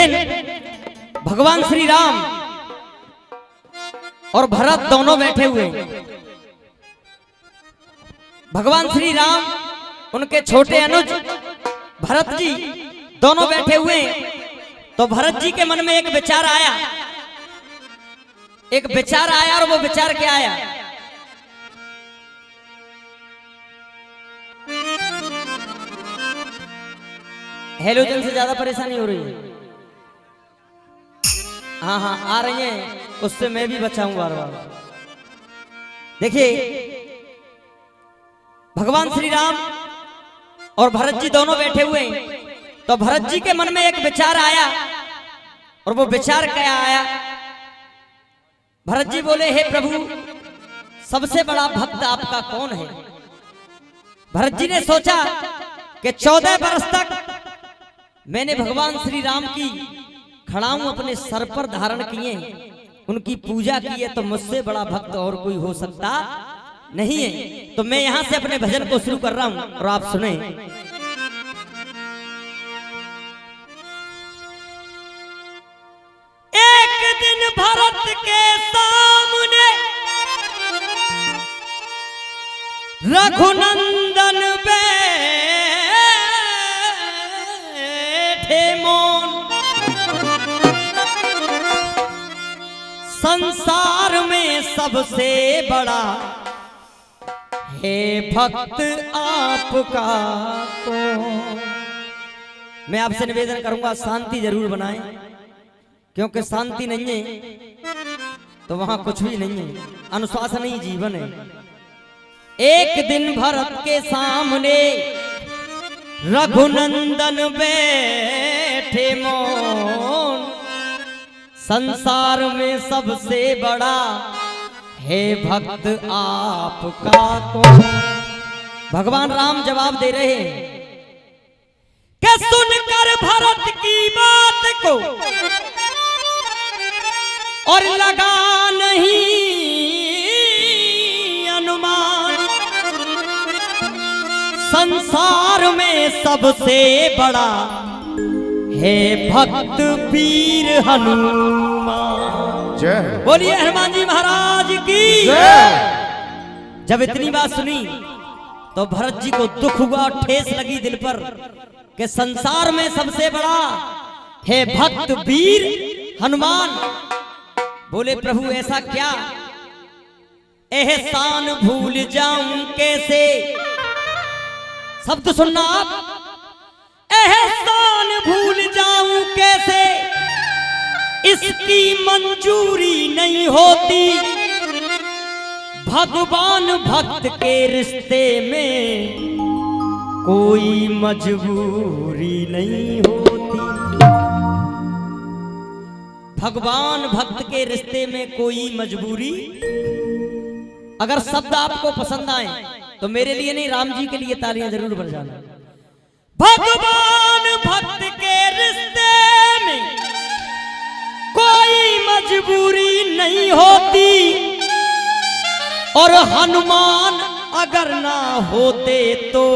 दिन भगवान श्री राम और भरत दोनों बैठे हुए। भगवान श्री राम, उनके छोटे अनुज भरत जी दोनों बैठे हुए। तो भरत जी के मन में एक विचार आया, और वो विचार क्या आया? हेलोजन से ज्यादा परेशानी हो रही है? हाँ आ रही है, उससे मैं भी बचाऊं बार बार। देखिए, भगवान श्री राम और भरत जी दोनों बैठे हुए। तो भरत जी के मन में एक विचार आया, और वो विचार क्या आया? भरत जी बोले, हे प्रभु, सबसे बड़ा भक्त आपका कौन है? भरत जी ने सोचा कि 14 वर्ष तक मैंने भगवान श्री राम की खड़ाऊं अपने सर पर धारण किए, उनकी पूजा की है, तो मुझसे बड़ा भक्त और कोई हो सकता नहीं है। तो मैं यहां से अपने भजन को शुरू कर रहा हूं, और आप सुने। एक दिन भरत के सामने रघुनंदन बैठे मौन, संसार में सबसे बड़ा हे भक्त आपका कौन। मैं आपसे निवेदन करूंगा, शांति जरूर बनाएं, क्योंकि शांति नहीं है तो वहां कुछ भी नहीं है। अनुशासन ही जीवन है। एक दिन भरत के सामने रघुनंदन बैठे मौन, संसार में सबसे बड़ा हे भक्त आपका कौन। भगवान राम जवाब दे रहे हैं कि सुनकर भरत की बात को और लगा नहीं अनुमान, संसार में सबसे बड़ा हे भक्त वीर हनुमान। जय बोलिए हनुमान जी महाराज की जय। जब इतनी बात सुनी तो भरत जी को दुख हुआ, ठेस लगी दिल पर कि संसार में सबसे बड़ा हे भक्त वीर हनुमान। बोले, प्रभु ऐसा क्या? एहसान भूल जाऊं कैसे? शब्द सुनना आप। एहसान भूल जाऊं कैसे, इसकी मंजूरी नहीं होती। भगवान भक्त के रिश्ते में कोई मजबूरी नहीं होती। भगवान भक्त के रिश्ते में कोई मजबूरी। अगर शब्द आपको पसंद आए तो मेरे लिए नहीं, राम जी के लिए तालियां जरूर बजाना। भगवान भक्त के रिश्ते में कोई मजबूरी नहीं होती, और हनुमान अगर ना होते तो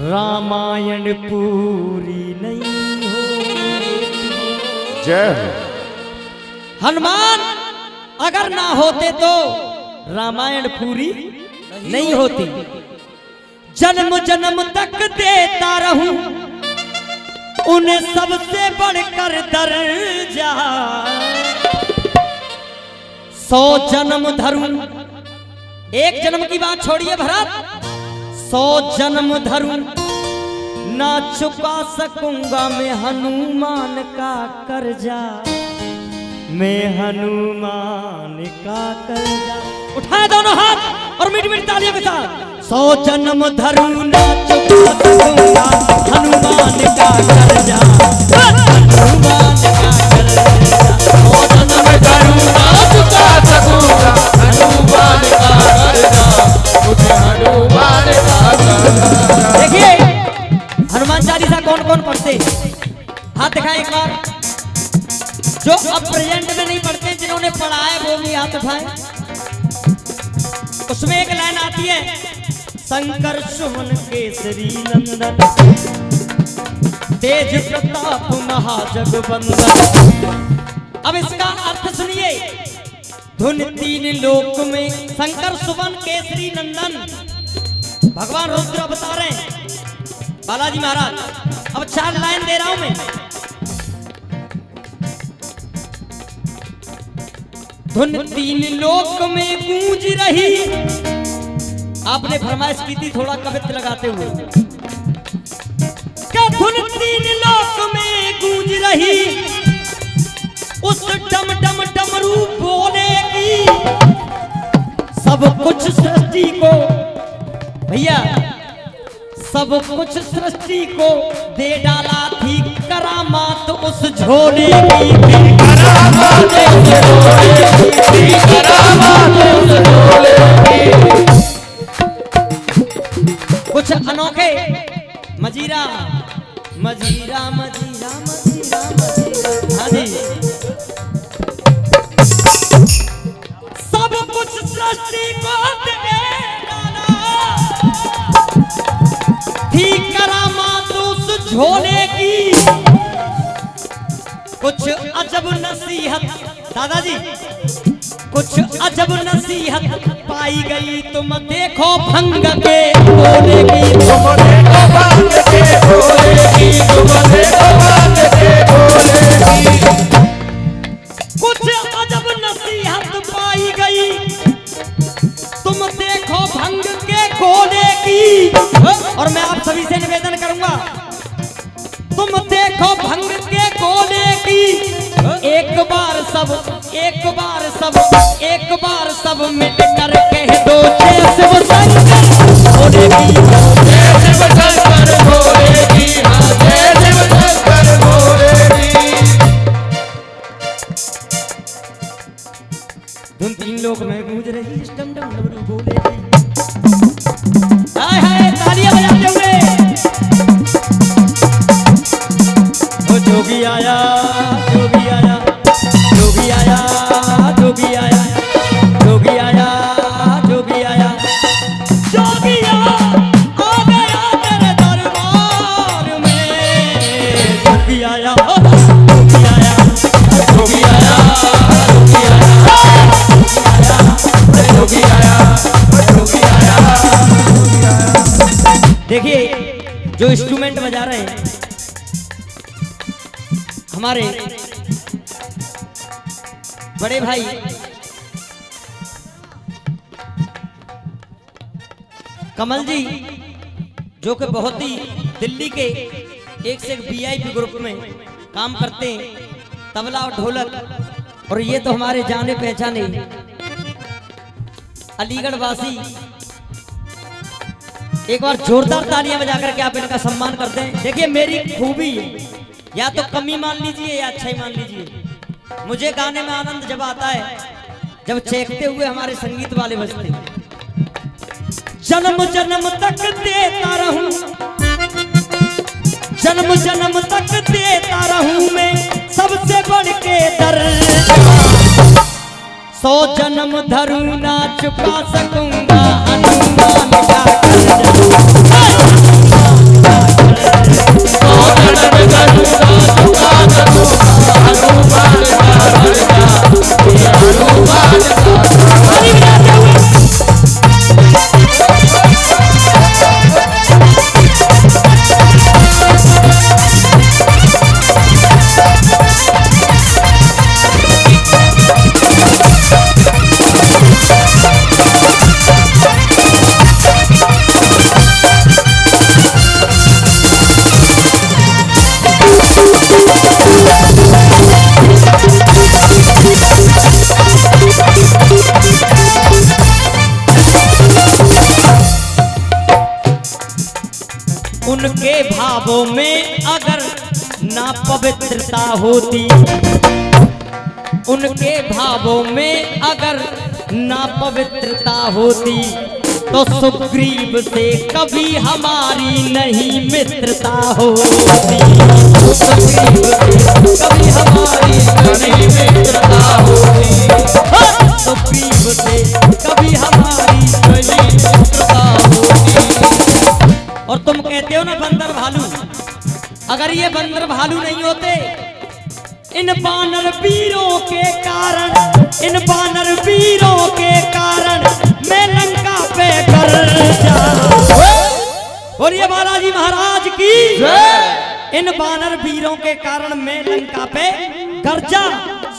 रामायण पूरी नहीं होती। जय। हनुमान अगर ना होते तो रामायण पूरी नहीं होती। जन्म जन्म तक देता रहूं उन्हें सबसे बढ़कर दर्जा, 100 जन्म धरूं। एक जन्म की बात छोड़िए भरत, 100 जन्म धरूं ना चुका सकूंगा मैं हनुमान का कर्जा, मैं हनुमान का कर्जा। उठाए दोनों हाथ और मीठी मीठी तालियों के साथ। 100 जन्म धरूं ना चुका सकूंगा हनुमान का कर्जा, हनुमान का कर्जा। 100 जन्म धरूं ना चुका सकूंगा हनुमान का कर्जा, मुझे हनुमान का कर्जा। देखिए हनुमान चालीसा कौन कौन पढ़ते? हाथ दिखाएं एक बार। जो अब प्रेजेंट में नहीं पढ़ते, जिन्होंने पढ़ा है वो भी हाथ उठाएं। उसमें एक लाइन आती है, शंकर सुमन केसरी नंदन तेज प्रताप महाजगबंदन। अब इसका अर्थ सुनिए। धुन तीन लोक में शंकर सुवन केसरी नंदन, भगवान रुद्र बता रहे हैं बालाजी महाराज। अब 4 लाइन दे रहा हूं मैं। धुन तीन लोक में गूंज रही। आपने फरमाइश की थी थोड़ा कवित्व लगाते हुए। क्या धुन तीन लोक में गूंज रही, उस डम डम डमरू बोलेगी। सब कुछ सृष्टि को, भैया सब कुछ सृष्टि को दे डाला थी करामात उस झोले की। करामात उस झोले की, करामात उस झोले की। कुछ अनोखे मजीरा मजीरा मजीरा मजीरा मजीरा, हाँ जी। सब कुछ सृष्टि को दे डाला थी करामात उस झोले की। कुछ अजब नसीहत दादाजी, कुछ अजब नसीहत पाई गई। तुम देखो भंग के बोले की, तुम देखो भंग के बोले की, तुम देखो भंग के बोले की। कुछ अजब नसीहत पाई गई, तुम देखो भंग के गोले की। और मैं आप सभी से निवेदन करूंगा, तुम देखो भंग के गोले की। एक बार सब, एक बार सब, एक बार सब मिलकर कह दो जय शिव शंकर भोले की, जय शिव शंकर भोले की, हाँ जय शिव शंकर भोले की। धुन तीन लोक में गूंज रही, डम डम डमरू बोले की। हाय हाय तालियां बजाते हुए। ओ जोगी आया, जोगी आया, जोगी आया, जोगी आया, जोगी आया, जोगी आया, जोगिया आ गया तेरे दरबार में। जोगी आया, जोगी आया, जोगी आया, जोगी आया, जोगी आया, जोगी आया। देखिए जो इंस्ट्रूमेंट बजा रहे हैं हमारे बड़े भाई कमल जी, जो कि बहुत ही दिल्ली के एक से एक वीआईपी ग्रुप में काम करते हैं, तबला और ढोलक। और ये तो हमारे जाने पहचाने अलीगढ़ वासी। एक बार जोरदार तालियां बजा करके आप इनका सम्मान करते हैं। देखिए मेरी खूबी या तो कमी मान लीजिए या अच्छा ही मान लीजिए, मुझे गाने में आनंद जब आता है जब चेखते हुए हमारे संगीत वाले बजते। जन्म जन्म तक देता रहूं, जन्म जन्म तक देता रहूं मैं सबसे बढ़ के दर। 100 जन्म धरूं ना चुका सकूंगा अनुमान का उनके भावों में अगर ना पवित्रता होती, उनके भावों में अगर ना पवित्रता होती तो सुग्रीव से कभी हमारी नहीं मित्रता होती। सुग्रीव से कभी हमारी नहीं मित्रता होती। सुग्रीव से कभी हमारी नहीं मित्रता होती। और तुम कहते हो ना बंदर भालू, मगर ये बंदर भालू नहीं होते। इन बानर वीरों के कारण, इन बानर वीरों के कारण मैं लंका पे गरजा। बोलिए बालाजी महाराज की। इन बानर वीरों के कारण मैं लंका पे गरजा।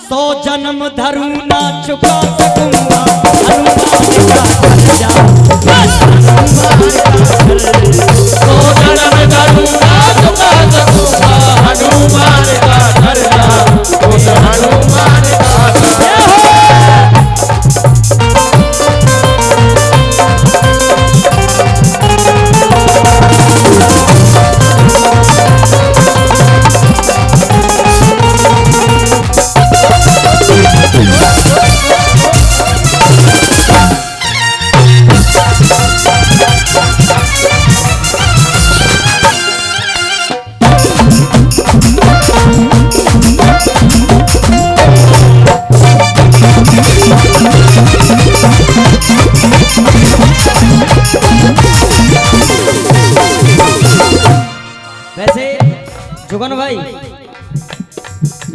100 जन्म धरू ना चुका सकूंगा हनुमान का कर्जा। 100 जन्म धरू ना चुका सकूंगा हनुमान का कर्जा। उस हनुमान का कर्जा। वैसे जुगन भाई,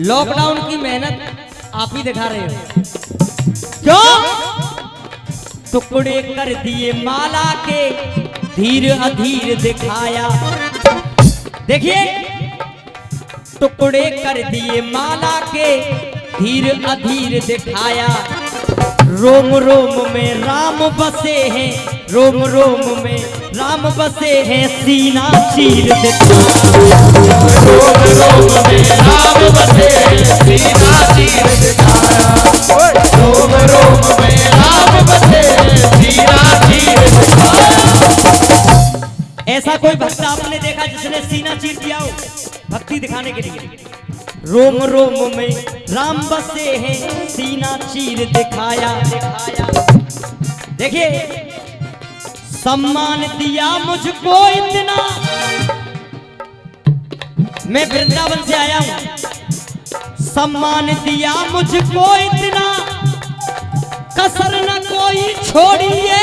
लॉकडाउन की मेहनत आप ही दिखा रहे हो। क्यों? टुकड़े कर दिए माला के धीर अधीर दिखाया। देखिए, टुकड़े कर दिए माला के धीर अधीर दिखाया। रोम रोम में राम बसे हैं, रोम रोम में राम बसे हैं, सीना चीर दिखाया। रोम रोम में राम बसे सीना चीर दिखाया। रोम रोम में राम बसे सीना चीर दिखाया। ऐसा कोई भक्त आपने देखा जिसने सीना चीर दिया हो भक्ति दिखाने के लिए? रोम रोम में राम बसे हैं, सीना चीर दिखाया। देखिए, सम्मान दिया मुझको इतना, मैं वृंदावन से आया हूं। सम्मान दिया मुझको इतना, कसर न कोई छोड़िए,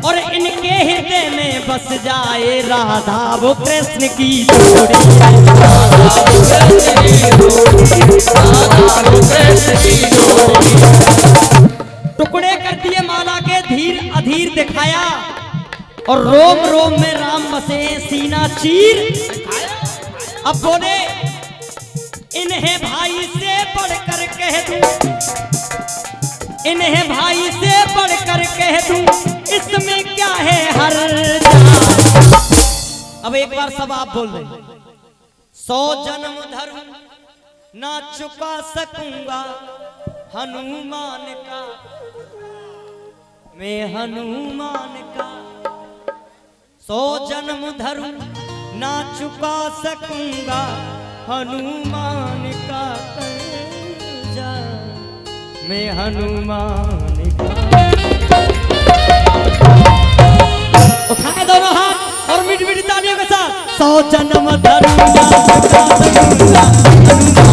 और इनके हृदय में बस जाए राधा वो कृष्ण की जोड़ी। टुकड़े कर दिए माला के धीर अधीर दिखाया, और रोम रोम में राम बसे सीना चीर। अब बोले, इन्हें भाई से बढ़कर कह दूं, इन्हें भाई से बढ़कर कह दूं, इसमें क्या है हर्जा। अब एक बार सब आप बोल रहे। 100 जन्म धरूं ना चुका सकूंगा हनुमान का, मैं हनुमान का। 100 जन्म धरूं ना चुका सकूंगा हनुमान का कर्जा, मैं हनुमान का। उठाए दोनों हाथ और मीठी मीठी तालियों के साथ। 100 जन्म धरूं ना चुका सकूंगा हनुमान का।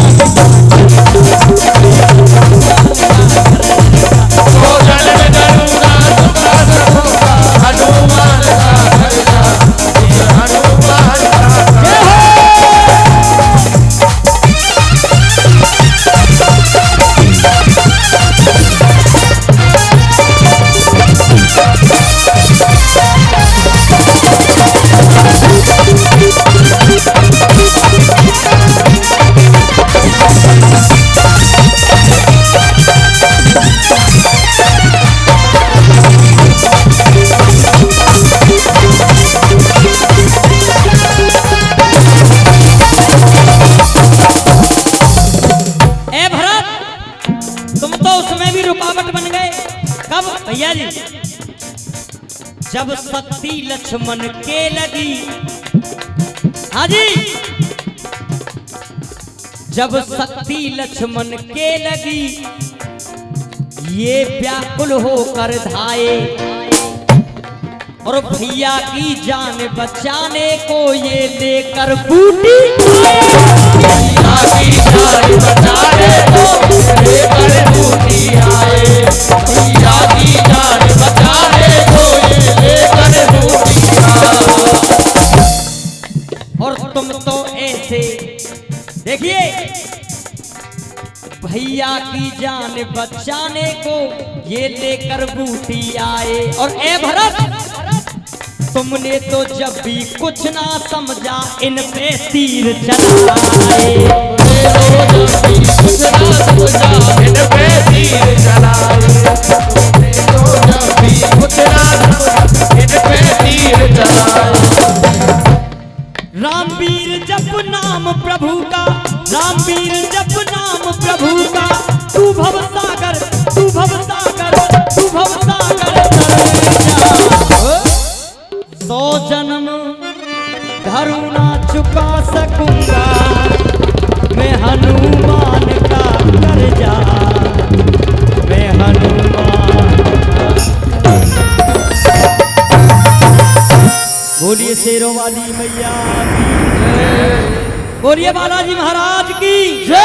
100 जन्म धरूं ना चुका सकूंगा हनुमान का कर्जा। हनुमान का भैया जी, जब शक्ति लक्ष्मण के लगी, हाँ जी, जब शक्ति लक्ष्मण के लगी, ये व्याकुल होकर धाये, और भैया की जान बचाने को ये लेकर बूटी भैया की जान बचाने को लेकर बूटी आए। भैया की जान बचाने को ये लेकर बूटी आए। और देखिए भैया की जान बचाने को ये लेकर बूटी आए और ए भरत तुमने तो जब भी कुछ ना समझा इन पे तीर चलाए। रामवीर जप नाम प्रभु का, रामवीर जप नाम प्रभु का, तू भवसागर, तू भवसागर, तू भवसागर सौ जन्म धरू ना चुका सकूंगा मैं हनुमान का कर्जा, मैं हनुमान का। बोलिए शेरों वाली मैया की जय, बोलिए बालाजी महाराज की जय।